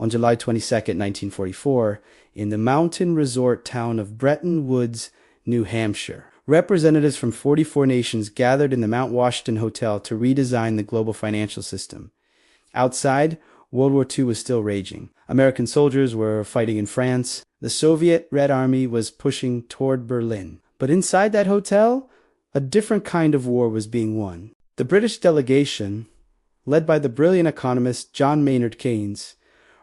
On July 22, 1944, in the mountain resort town of Bretton Woods, New Hampshire. Representatives from 44 nations gathered in the Mount Washington Hotel to redesign the global financial system. Outside, World War II was still raging. American soldiers were fighting in France. The Soviet Red Army was pushing toward Berlin. But inside that hotel, a different kind of war was being won. The British delegation, led by the brilliant economist John Maynard Keynes,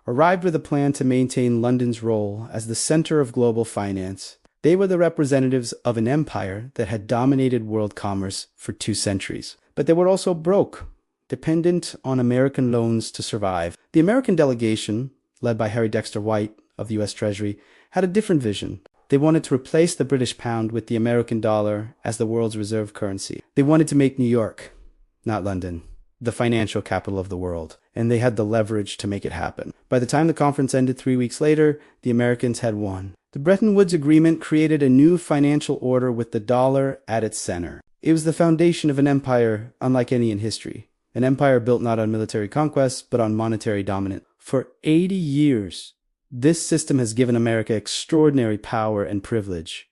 arrived with a plan to maintain London's role as the center of global finance. They were the representatives of an empire that had dominated world commerce for 2 centuries. But they were also broke, dependent on American loans to survive. The American delegation, led by Harry Dexter White of the U.S. Treasury, had a different vision. They wanted to replace the British pound with the American dollar as the world's reserve currency. They wanted to make New York, not London, the financial capital of the world, and they had the leverage to make it happen. By the time the conference ended 3 weeks later, the Americans had won. The Bretton Woods Agreement created a new financial order with the dollar at its center. It was the foundation of an empire unlike any in history, an empire built not on military conquests, but on monetary dominance. For 80 years, this system has given America extraordinary power and privilege.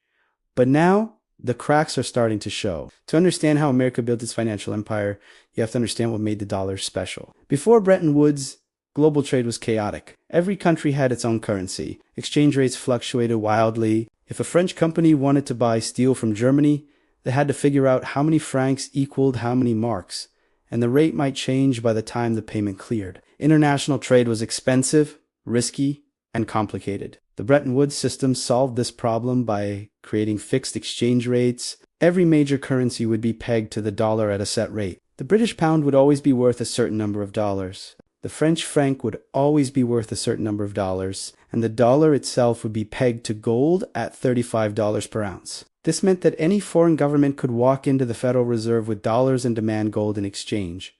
But now, the cracks are starting to show. To understand how America built its financial empire, you have to understand what made the dollar special. Before Bretton Woods, global trade was chaotic. Every country had its own currency. Exchange rates fluctuated wildly. If a French company wanted to buy steel from Germany, they had to figure out how many francs equaled how many marks, and the rate might change by the time the payment cleared. International trade was expensive, risky, and complicated. The Bretton Woods system solved this problem by creating fixed exchange rates. Every major currency would be pegged to the dollar at a set rate. The British pound would always be worth a certain number of dollars. The French franc would always be worth a certain number of dollars, and the dollar itself would be pegged to gold at $35 per ounce. This meant that any foreign government could walk into the Federal Reserve with dollars and demand gold in exchange.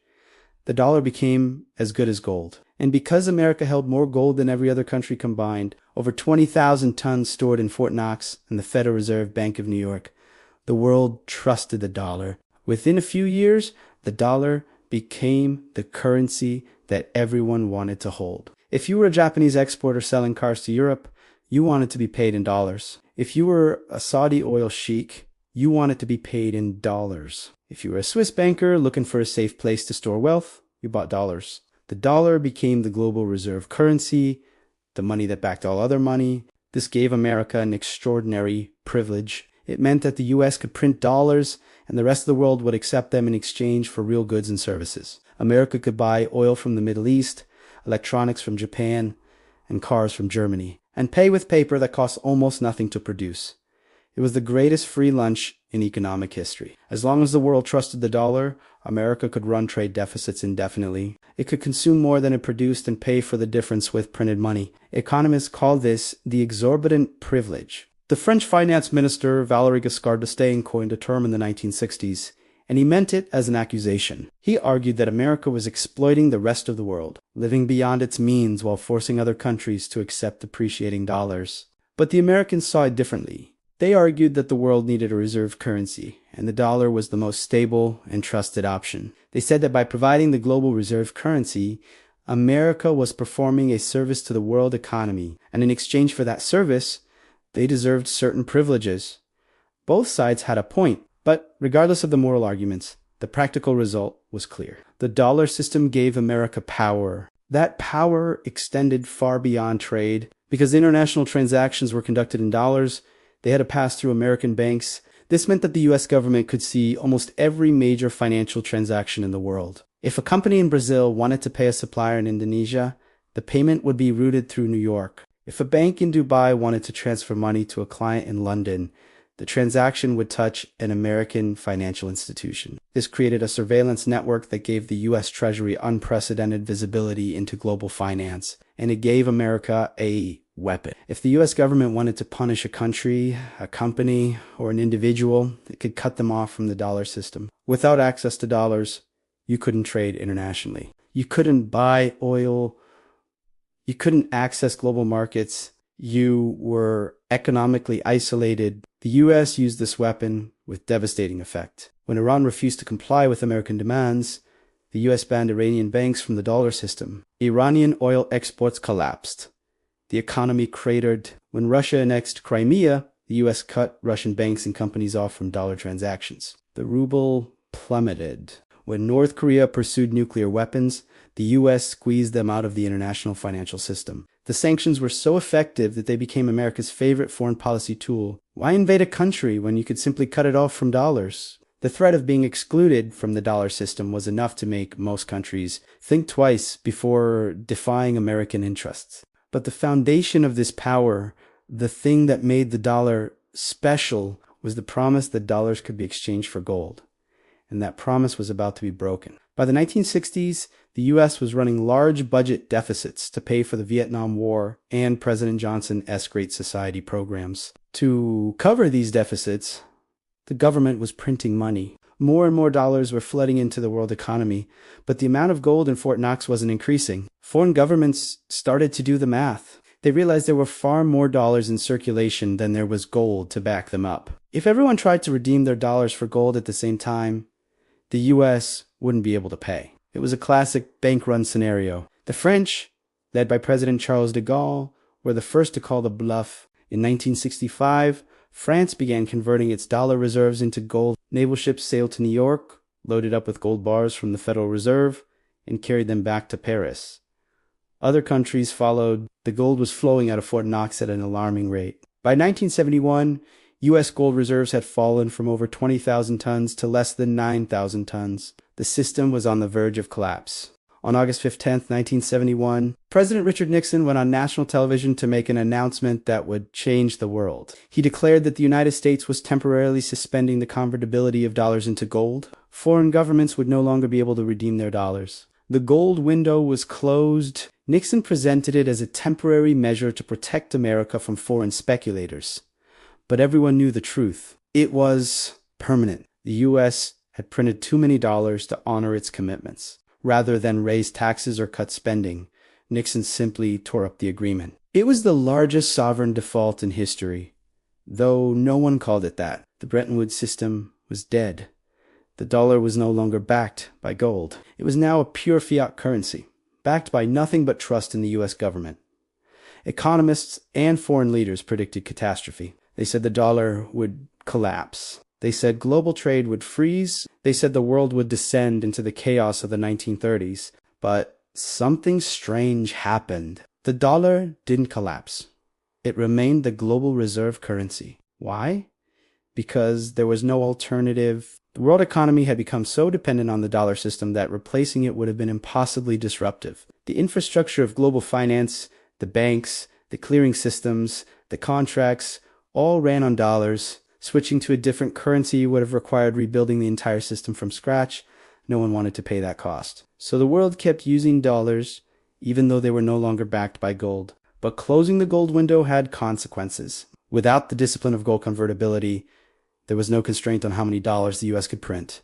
The dollar became as good as gold. And because America held more gold than every other country combined, over 20,000 tons stored in Fort Knox and the Federal Reserve Bank of New York, the world trusted the dollar. Within a few years, the dollar became the currency that everyone wanted to hold. If you were a Japanese exporter selling cars to Europe, you wanted to be paid in dollars. If you were a Saudi oil sheik, you wanted to be paid in dollars. If you were a Swiss banker looking for a safe place to store wealth, you bought dollars. The dollar became the global reserve currency, the money that backed all other money. This gave America an extraordinary privilege. It meant that the U.S. could print dollars and the rest of the world would accept them in exchange for real goods and services. America could buy oil from the Middle East, electronics from Japan, and cars from Germany, and pay with paper that costs almost nothing to produce. It was the greatest free lunch in economic history. As long as the world trusted the dollar, America could run trade deficits indefinitely. It could consume more than it produced and pay for the difference with printed money. Economists call this the exorbitant privilege. The French finance minister Valéry Giscard d'Estaing coined a term in the 1960s, and he meant it as an accusation. He argued that America was exploiting the rest of the world, living beyond its means while forcing other countries to accept depreciating dollars. But the Americans saw it differently. They argued that the world needed a reserve currency, and the dollar was the most stable and trusted option. They said that by providing the global reserve currency, America was performing a service to the world economy, and in exchange for that service, they deserved certain privileges. Both sides had a point, but regardless of the moral arguments, the practical result was clear. The dollar system gave America power. That power extended far beyond trade. Because international transactions were conducted in dollars, they had to pass through American banks. This meant that the U.S. government could see almost every major financial transaction in the world. If a company in Brazil wanted to pay a supplier in Indonesia, the payment would be routed through New York. If a bank in Dubai wanted to transfer money to a client in London, the transaction would touch an American financial institution. This created a surveillance network that gave the U.S. Treasury unprecedented visibility into global finance, and it gave America a weapon. If the U.S. government wanted to punish a country, a company, or an individual, it could cut them off from the dollar system. Without access to dollars, you couldn't trade internationally. You couldn't buy oil. You couldn't access global markets. You were economically isolated. The U.S. used this weapon with devastating effect. When Iran refused to comply with American demands, The US banned Iranian banks from the dollar system. Iranian oil exports collapsed. The economy cratered. When Russia annexed Crimea, the US cut Russian banks and companies off from dollar transactions. The ruble plummeted. When North Korea pursued nuclear weapons, the US squeezed them out of the international financial system. The sanctions were so effective that they became America's favorite foreign policy tool. Why invade a country when you could simply cut it off from dollars? The threat of being excluded from the dollar system was enough to make most countries think twice before defying American interests. But the foundation of this power, the thing that made the dollar special, was the promise that dollars could be exchanged for gold. And that promise was about to be broken. By the 1960s, the US was running large budget deficits to pay for the Vietnam War and President Johnson's Great Society programs. To cover these deficits, the government was printing money. More and more dollars were flooding into the world economy, but the amount of gold in Fort Knox wasn't increasing. Foreign governments started to do the math. They realized there were far more dollars in circulation than there was gold to back them up. If everyone tried to redeem their dollars for gold at the same time, the US wouldn't be able to pay. It was a classic bank run scenario. The French, led by President Charles de Gaulle, were the first to call the bluff. In 1965, France began converting its dollar reserves into gold. Naval ships sailed to New York, loaded up with gold bars from the Federal Reserve, and carried them back to Paris. Other countries followed. The gold was flowing out of Fort Knox at an alarming rate. By 1971, U.S. gold reserves had fallen from over 20,000 tons to less than 9,000 tons. The system was on the verge of collapse. On August 15, 1971, President Richard Nixon went on national television to make an announcement that would change the world. He declared that the United States was temporarily suspending the convertibility of dollars into gold. Foreign governments would no longer be able to redeem their dollars. The gold window was closed. Nixon presented it as a temporary measure to protect America from foreign speculators. But everyone knew the truth. It was permanent. The U.S. had printed too many dollars to honor its commitments. Rather than raise taxes or cut spending, Nixon simply tore up the agreement. It was the largest sovereign default in history, though no one called it that. The Bretton Woods system was dead. The dollar was no longer backed by gold. It was now a pure fiat currency, backed by nothing but trust in the U.S. government. Economists and foreign leaders predicted catastrophe. They said the dollar would collapse. They said global trade would freeze. They said the world would descend into the chaos of the 1930s. But something strange happened. The dollar didn't collapse. It remained the global reserve currency. Why? Because there was no alternative. The world economy had become so dependent on the dollar system that replacing it would have been impossibly disruptive. The infrastructure of global finance, the banks, the clearing systems, the contracts, all ran on dollars. Switching to a different currency would have required rebuilding the entire system from scratch. No one wanted to pay that cost. So the world kept using dollars, even though they were no longer backed by gold. But closing the gold window had consequences. Without the discipline of gold convertibility, there was no constraint on how many dollars the U.S. could print.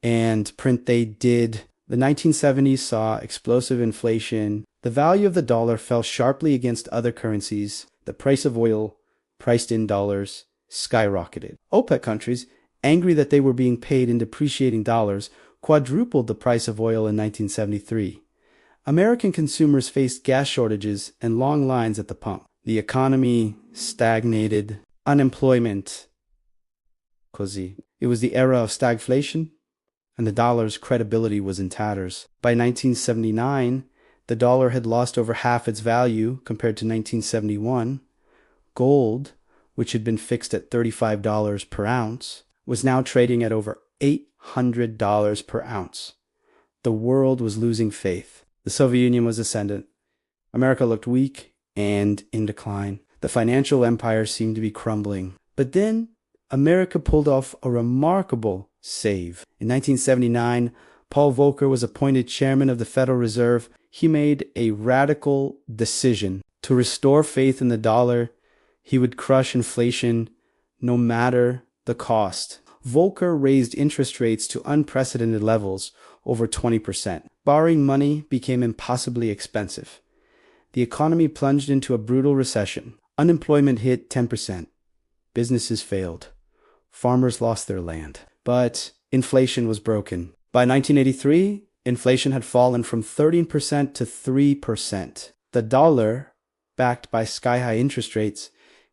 And print they did. The 1970s saw explosive inflation. The value of the dollar fell sharply against other currencies. The price of oil, priced in dollars, skyrocketed. OPEC countries, angry that they were being paid in depreciating dollars, quadrupled the price of oil in 1973. American consumers faced gas shortages and long lines at the pump. The economy stagnated. Unemployment. Così. It was the era of stagflation, and the dollar's credibility was in tatters. By 1979, the dollar had lost over half its value compared to 1971. Gold, which had been fixed at $35 per ounce, was now trading at over $800 per ounce. The world was losing faith. The Soviet Union was ascendant. America looked weak and in decline. The financial empire seemed to be crumbling. But then, America pulled off a remarkable save. In 1979, Paul Volcker was appointed chairman of the Federal Reserve. He made a radical decision to restore faith in the dollar. He would crush inflation no matter the cost. Volcker raised interest rates to unprecedented levels, over 20%. Borrowing money became impossibly expensive. The economy plunged into a brutal recession. Unemployment hit 10%. Businesses failed. Farmers lost their land. But inflation was broken. By 1983, Inflation had fallen from 13% to 3%. The dollar, backed by sky-high interest rates,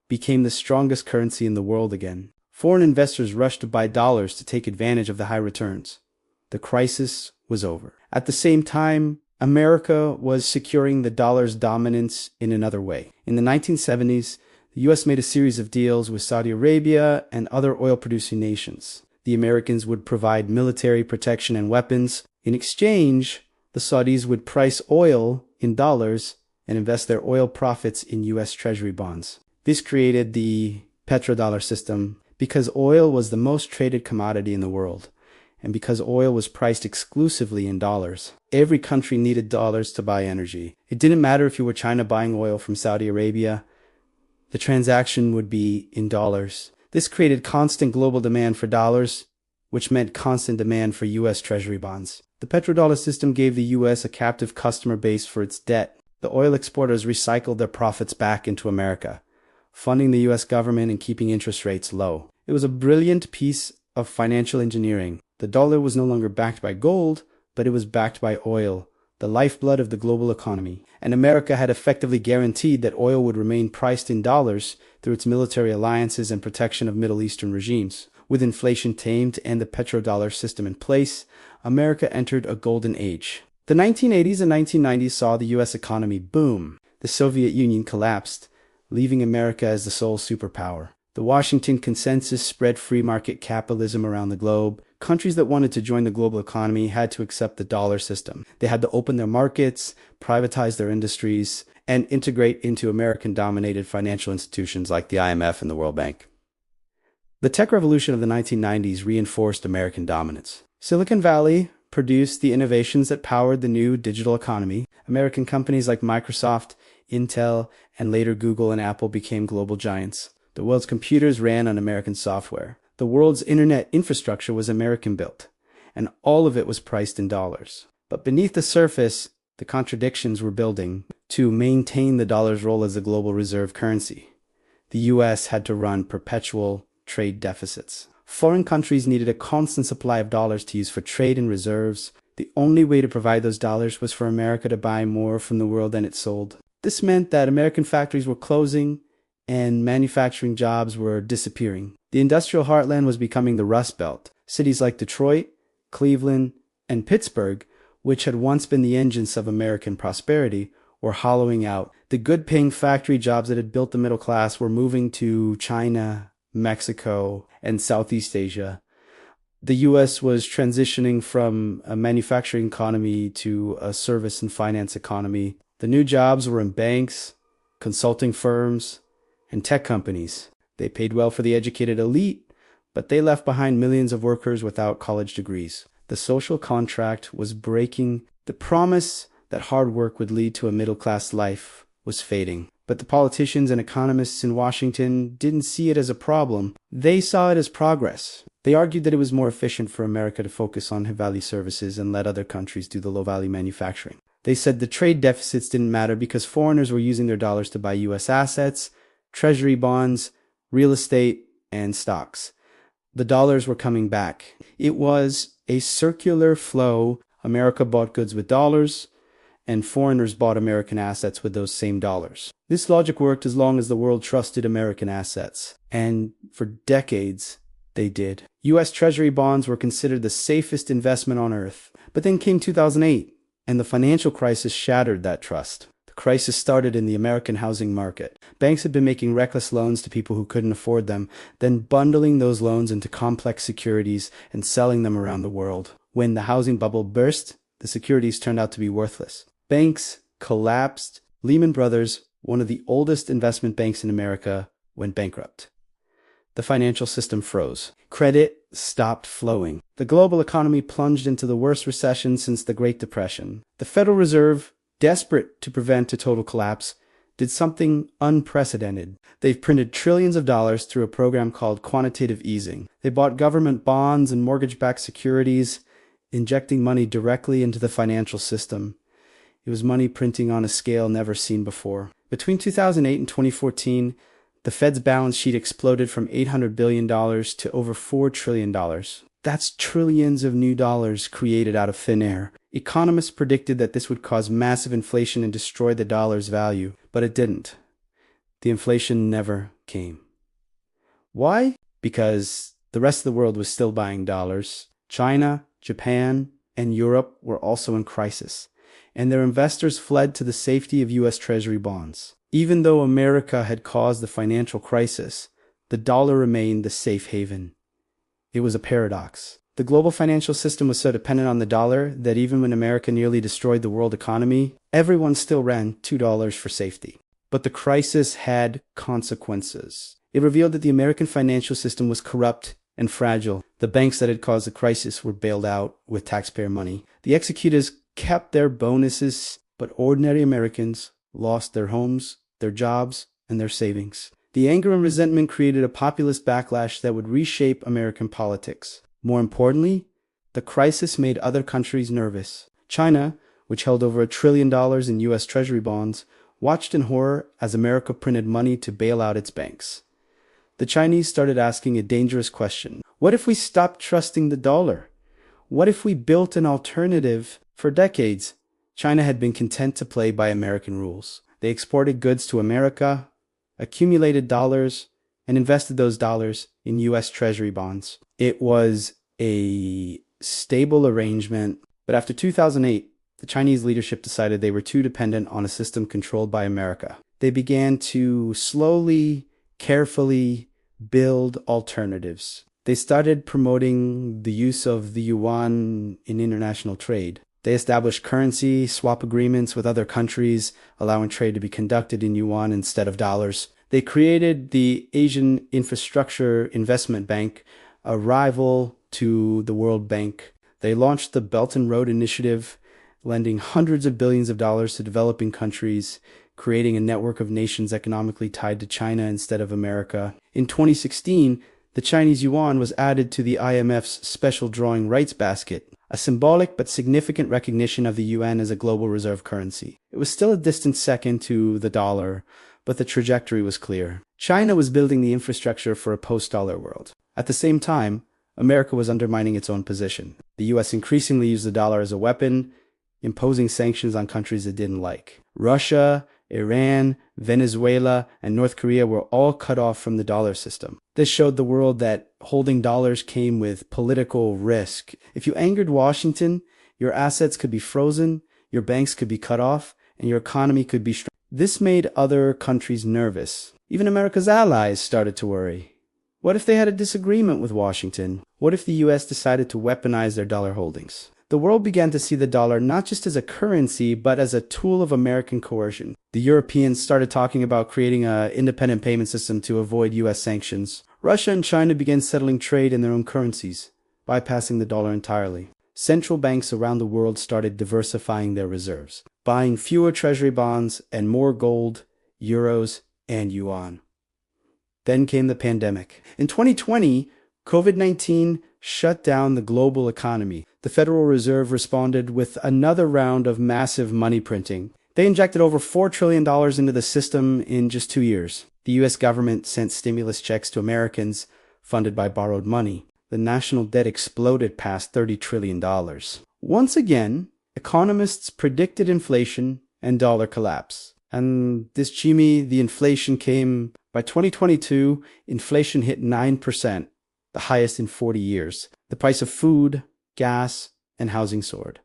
became the strongest currency in the world again. Foreign investors rushed to buy dollars to take advantage of the high returns. The crisis was over. At the same time, America was securing the dollar's dominance in another way. In the 1970s, the U.S. made a series of deals with Saudi Arabia and other oil-producing nations. The Americans would provide military protection and weapons. In exchange, the Saudis would price oil in dollars and invest their oil profits in U.S. Treasury bonds. This created the Petrodollar system because oil was the most traded commodity in the world, and because oil was priced exclusively in dollars. Every country needed dollars to buy energy. It didn't matter if you were China buying oil from Saudi Arabia. The transaction would be in dollars. This created constant global demand for dollars, which meant constant demand for U.S. Treasury bonds. The petrodollar system gave the U.S. a captive customer base for its debt. The oil exporters recycled their profits back into America, funding the U.S. government and keeping interest rates low. It was a brilliant piece of financial engineering. The dollar was no longer backed by gold, but it was backed by oil, the lifeblood of the global economy. And America had effectively guaranteed that oil would remain priced in dollars through its military alliances and protection of Middle Eastern regimes. With inflation tamed and the petrodollar system in place, America entered a golden age. The 1980s and 1990s saw the U.S. economy boom. The Soviet Union collapsed, leaving America as the sole superpower. The Washington Consensus spread free market capitalism around the globe. Countries that wanted to join the global economy had to accept the dollar system. They had to open their markets, privatize their industries, and integrate into American-dominated financial institutions like the IMF and the World Bank. The tech revolution of the 1990s reinforced American dominance. Silicon Valley produced the innovations that powered the new digital economy. American companies like Microsoft, Intel, and later Google and Apple became global giants. The world's computers ran on American software. The world's internet infrastructure was American-built, and all of it was priced in dollars. But beneath the surface, the contradictions were building. To maintain the dollar's role as a global reserve currency, the U.S. had to run perpetual trade deficits. Foreign countries needed a constant supply of dollars to use for trade and reserves. The only way to provide those dollars was for America to buy more from the world than it sold. This meant that American factories were closing and manufacturing jobs were disappearing. The industrial heartland was becoming the Rust Belt. Cities like Detroit, Cleveland, and Pittsburgh, which had once been the engines of American prosperity, were hollowing out. The good-paying factory jobs that had built the middle class were moving to China, Mexico, and Southeast Asia. The U.S. was transitioning from a manufacturing economy to a service and finance economy. The new jobs were in banks, consulting firms, and tech companies. They paid well for the educated elite, but they left behind millions of workers without college degrees. The social contract was breaking. The promise that hard work would lead to a middle-class life was fading. But the politicians and economists in Washington didn't see it as a problem. They saw it as progress. They argued that it was more efficient for America to focus on high-value services and let other countries do the low-value manufacturing. They said the trade deficits didn't matter because foreigners were using their dollars to buy U.S. assets, treasury bonds, real estate, and stocks. The dollars were coming back. It was a circular flow. America bought goods with dollars, and foreigners bought American assets with those same dollars. This logic worked as long as the world trusted American assets, and for decades, they did. U.S. Treasury bonds were considered the safest investment on earth. But then came 2008, and the financial crisis shattered that trust. The crisis started in the American housing market. Banks had been making reckless loans to people who couldn't afford them, then bundling those loans into complex securities and selling them around the world. When the housing bubble burst, the securities turned out to be worthless. Banks collapsed. Lehman Brothers, one of the oldest investment banks in America, went bankrupt. The financial system froze. Credit stopped flowing. The global economy plunged into the worst recession since the Great Depression. The Federal Reserve, desperate to prevent a total collapse, did something unprecedented. They've printed trillions of dollars through a program called quantitative easing. They bought government bonds and mortgage-backed securities, injecting money directly into the financial system. It was money printing on a scale never seen before. Between 2008 and 2014, the Fed's balance sheet exploded from $800 billion to over $4 trillion. That's trillions of new dollars created out of thin air. Economists predicted that this would cause massive inflation and destroy the dollar's value, but it didn't. The inflation never came. Why? Because the rest of the world was still buying dollars. China, Japan, and Europe were also in crisis, and their investors fled to the safety of U.S. Treasury bonds. Even though America had caused the financial crisis, the dollar remained the safe haven. It was a paradox. The global financial system was so dependent on the dollar that even when America nearly destroyed the world economy, everyone still ran $2 for safety. But the crisis had consequences. It revealed that the American financial system was corrupt and fragile. The banks that had caused the crisis were bailed out with taxpayer money. The executors kept their bonuses, but ordinary Americans lost their homes, their jobs, and their savings. The anger and resentment created a populist backlash that would reshape American politics. More importantly, the crisis made other countries nervous. China, which held over $1 trillion in U.S. Treasury bonds, watched in horror as America printed money to bail out its banks. The Chinese started asking a dangerous question. What if we stopped trusting the dollar? What if we built an alternative? For decades, China had been content to play by American rules. They exported goods to America, accumulated dollars, and invested those dollars in U.S. Treasury bonds. It was a stable arrangement, but after 2008, the Chinese leadership decided they were too dependent on a system controlled by America. They began to slowly, carefully build alternatives. They started promoting the use of the yuan in international trade. They established currency swap agreements with other countries, allowing trade to be conducted in yuan instead of dollars. They created the Asian Infrastructure Investment Bank, a rival to the World Bank. They launched the Belt and Road Initiative, lending hundreds of billions of dollars to developing countries, creating a network of nations economically tied to China instead of America. In 2016, the Chinese yuan was added to the IMF's special drawing rights basket, a symbolic but significant recognition of the yuan as a global reserve currency. It was still a distant second to the dollar, but the trajectory was clear. China was building the infrastructure for a post-dollar world. At the same time, America was undermining its own position. The U.S. increasingly used the dollar as a weapon, imposing sanctions on countries it didn't like. Russia, Iran, Venezuela, and North Korea were all cut off from the dollar system. This showed the world that holding dollars came with political risk. If you angered Washington, your assets could be frozen, your banks could be cut off, and your economy could be This made other countries nervous. Even America's allies started to worry. What if they had a disagreement with Washington? What if the U.S. decided to weaponize their dollar holdings? The world began to see the dollar not just as a currency, but as a tool of American coercion. The Europeans started talking about creating an independent payment system to avoid U.S. sanctions. Russia and China began settling trade in their own currencies, bypassing the dollar entirely. Central banks around the world started diversifying their reserves, buying fewer treasury bonds and more gold, euros, and yuan. Then came the pandemic. In 2020, COVID-19 shut down the global economy. The Federal Reserve responded with another round of massive money printing. They injected over $4 trillion into the system in just 2 years. The U.S. government sent stimulus checks to Americans funded by borrowed money. The national debt exploded past $30 trillion. Once again, economists predicted inflation and dollar collapse. And this Jimmy, the inflation came. By 2022, inflation hit 9%, the highest in 40 years. The price of food, gas, and housing soared.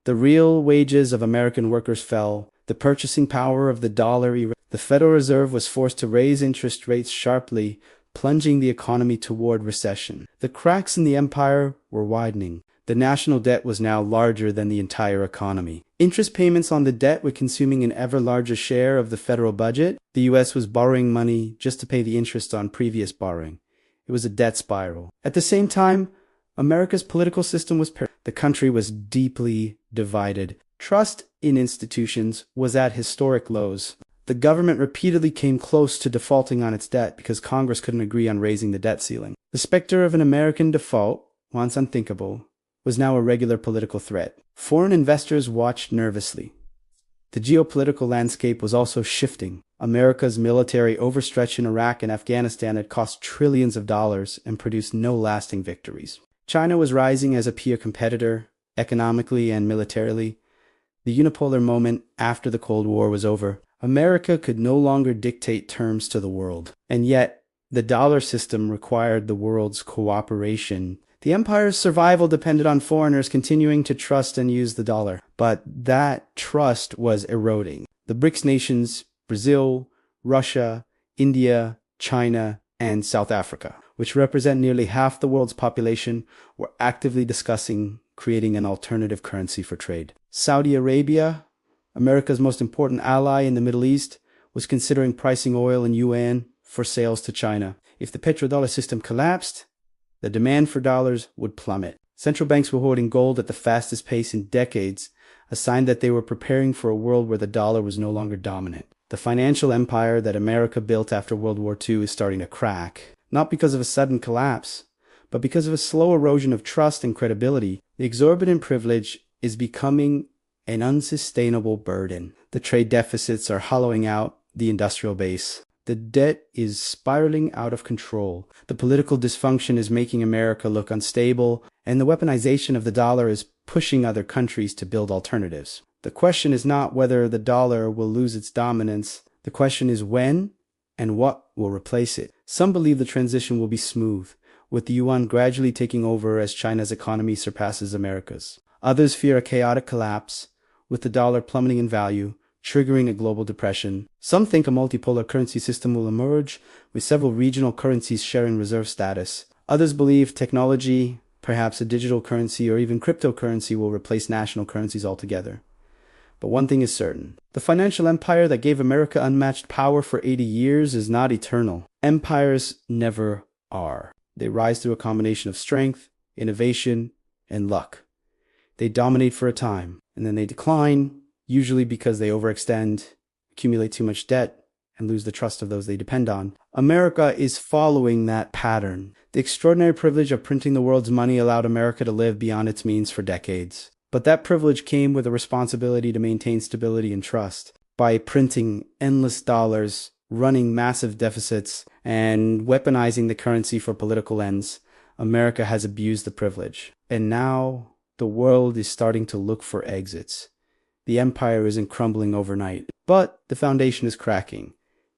The real wages of American workers fell. The purchasing power of the dollar eroded. The Federal Reserve was forced to raise interest rates sharply, plunging the economy toward recession. The cracks in the empire were widening. The national debt was now larger than the entire economy. Interest payments on the debt were consuming an ever larger share of the federal budget. The U.S. was borrowing money just to pay the interest on previous borrowing. It was a debt spiral. At the same time, America's political system was the country was deeply divided. Trust in institutions was at historic lows. The government repeatedly came close to defaulting on its debt because Congress couldn't agree on raising the debt ceiling. The specter of an American default, once unthinkable, was now a regular political threat. Foreign investors watched nervously. The geopolitical landscape was also shifting. America's military overstretch in Iraq and Afghanistan had cost trillions of dollars and produced no lasting victories. China was rising as a peer competitor. economically and militarily. The unipolar moment after the Cold War was over. America could no longer dictate terms to the world. And yet, the dollar system required the world's cooperation. The empire's survival depended on foreigners continuing to trust and use the dollar. But that trust was eroding. The BRICS nations, Brazil, Russia, India, China, and South Africa, which represent nearly half the world's population, were actively discussing creating an alternative currency for trade. Saudi Arabia, America's most important ally in the Middle East, was considering pricing oil in yuan for sales to China. If the petrodollar system collapsed, the demand for dollars would plummet. Central banks were hoarding gold at the fastest pace in decades, a sign that they were preparing for a world where the dollar was no longer dominant. The financial empire that America built after World War II is starting to crack, not because of a sudden collapse, but because of a slow erosion of trust and credibility. The exorbitant privilege is becoming an unsustainable burden. The trade deficits are hollowing out the industrial base. The debt is spiraling out of control. The political dysfunction is making America look unstable, and the weaponization of the dollar is pushing other countries to build alternatives. The question is not whether the dollar will lose its dominance. The question is when and what will replace it. Some believe the transition will be smooth, with the yuan gradually taking over as China's economy surpasses America's. Others fear a chaotic collapse, with the dollar plummeting in value, triggering a global depression. Some think a multipolar currency system will emerge, with several regional currencies sharing reserve status. Others believe technology, perhaps a digital currency or even cryptocurrency, will replace national currencies altogether. But one thing is certain. The financial empire that gave America unmatched power for 80 years is not eternal. Empires never are. They rise through a combination of strength, innovation, and luck. They dominate for a time, and then they decline, usually because they overextend, accumulate too much debt, and lose the trust of those they depend on. America is following that pattern. The extraordinary privilege of printing the world's money allowed America to live beyond its means for decades. But that privilege came with a responsibility to maintain stability and trust. By printing endless dollars, running massive deficits, and weaponizing the currency for political ends, America has abused the privilege. And now the world is starting to look for exits. The empire isn't crumbling overnight, but the foundation is cracking.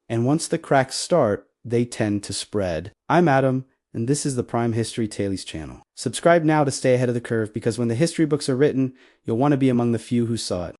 And once the cracks start, they tend to spread. I'm Adam, and this is the Prime History Tales channel. Subscribe now to stay ahead of the curve, because when the history books are written, you'll want to be among the few who saw it.